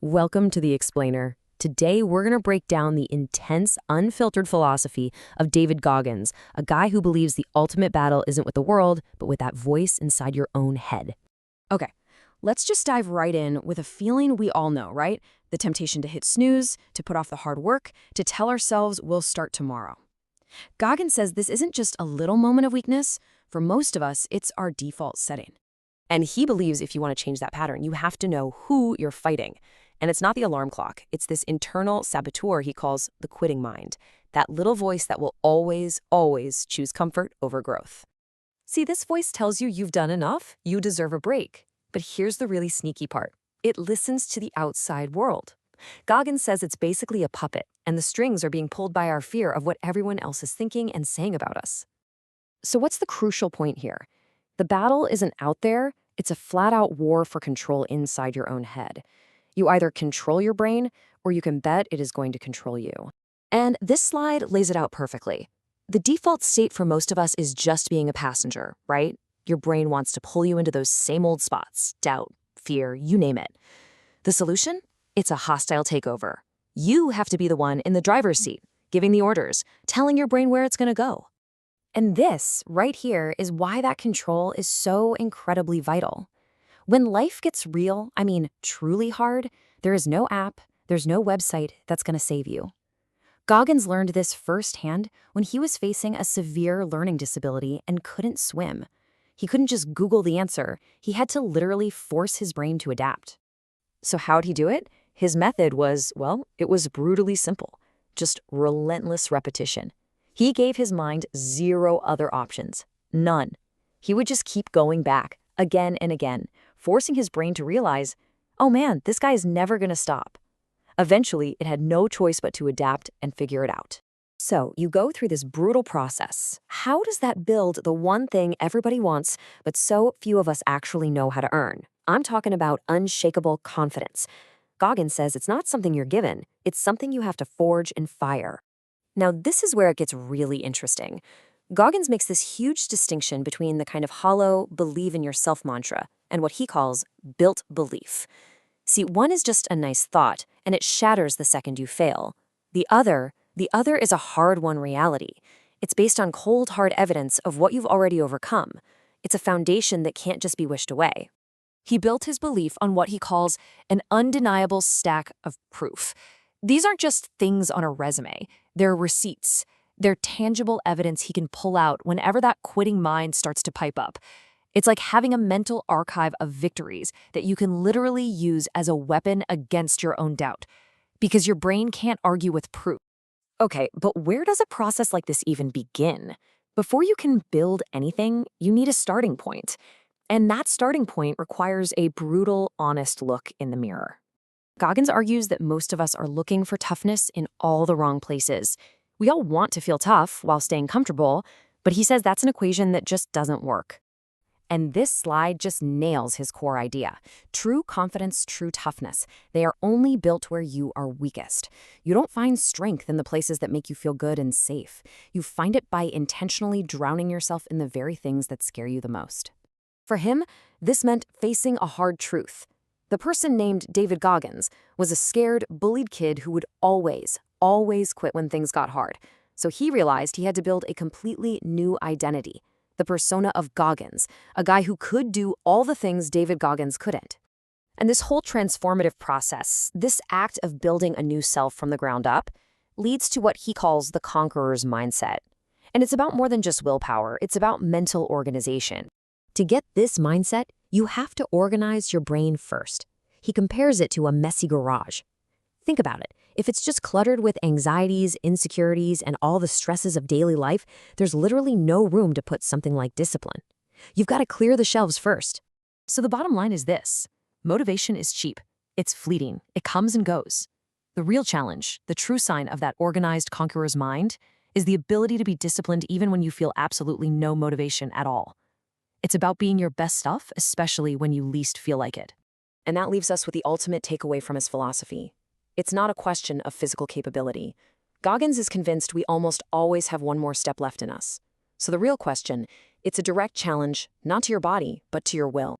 Welcome to The Explainer. Today, we're going to break down the intense, unfiltered philosophy of David Goggins, a guy who believes the ultimate battle isn't with the world, but with that voice inside your own head. Okay, let's just dive right in with a feeling we all know, right? The temptation to hit snooze, to put off the hard work, to tell ourselves we'll start tomorrow. Goggins says this isn't just a little moment of weakness. For most of us, it's our default setting. And he believes if you want to change that pattern, you have to know who you're fighting. And it's not the alarm clock. It's this internal saboteur he calls the quitting mind, that little voice that will always, always choose comfort over growth. See, this voice tells you you've done enough, you deserve a break. But here's the really sneaky part. It listens to the outside world. Goggins says it's basically a puppet, and the strings are being pulled by our fear of what everyone else is thinking and saying about us. So what's the crucial point here? The battle isn't out there, it's a flat-out war for control inside your own head. You either control your brain, or you can bet it is going to control you. And this slide lays it out perfectly. The default state for most of us is just being a passenger, right? Your brain wants to pull you into those same old spots, doubt, fear, you name it. The solution? It's a hostile takeover. You have to be the one in the driver's seat, giving the orders, telling your brain where it's going to go. And this, right here, is why that control is so incredibly vital. When life gets real, truly hard, there is no app, there's no website that's going to save you. Goggins learned this firsthand when he was facing a severe learning disability and couldn't swim. He couldn't just Google the answer. He had to literally force his brain to adapt. So how'd he do it? His method was, it was brutally simple. Just relentless repetition. He gave his mind zero other options. None. He would just keep going back, again and again, forcing his brain to realize, oh man, this guy is never going to stop. Eventually, it had no choice but to adapt and figure it out. So you go through this brutal process. How does that build the one thing everybody wants, but so few of us actually know how to earn? I'm talking about unshakable confidence. Goggins says it's not something you're given, it's something you have to forge and fire. Now, this is where it gets really interesting. Goggins makes this huge distinction between the kind of hollow, believe in yourself mantra and what he calls built belief. See, one is just a nice thought, and it shatters the second you fail. The other is a hard-won reality. It's based on cold, hard evidence of what you've already overcome. It's a foundation that can't just be wished away. He built his belief on what he calls an undeniable stack of proof. These aren't just things on a resume. They're receipts. They're tangible evidence he can pull out whenever that quitting mind starts to pipe up. It's like having a mental archive of victories that you can literally use as a weapon against your own doubt, because your brain can't argue with proof. Okay, but where does a process like this even begin? Before you can build anything, you need a starting point. And that starting point requires a brutal, honest look in the mirror. Goggins argues that most of us are looking for toughness in all the wrong places. We all want to feel tough while staying comfortable, but he says that's an equation that just doesn't work. And this slide just nails his core idea. True confidence, true toughness. They are only built where you are weakest. You don't find strength in the places that make you feel good and safe. You find it by intentionally drowning yourself in the very things that scare you the most. For him, this meant facing a hard truth. The person named David Goggins was a scared, bullied kid who would always quit when things got hard. So he realized he had to build a completely new identity. The persona of Goggins, a guy who could do all the things David Goggins couldn't. And this whole transformative process, this act of building a new self from the ground up, leads to what he calls the conqueror's mindset. And it's about more than just willpower, it's about mental organization. To get this mindset, you have to organize your brain first. He compares it to a messy garage. Think about it. If it's just cluttered with anxieties, insecurities, and all the stresses of daily life, there's literally no room to put something like discipline. You've got to clear the shelves first. So the bottom line is this. Motivation is cheap. It's fleeting. It comes and goes. The real challenge, the true sign of that organized conqueror's mind, is the ability to be disciplined even when you feel absolutely no motivation at all. It's about being your best self, especially when you least feel like it. And that leaves us with the ultimate takeaway from his philosophy. It's not a question of physical capability. Goggins is convinced we almost always have one more step left in us. So the real question, it's a direct challenge, not to your body, but to your will.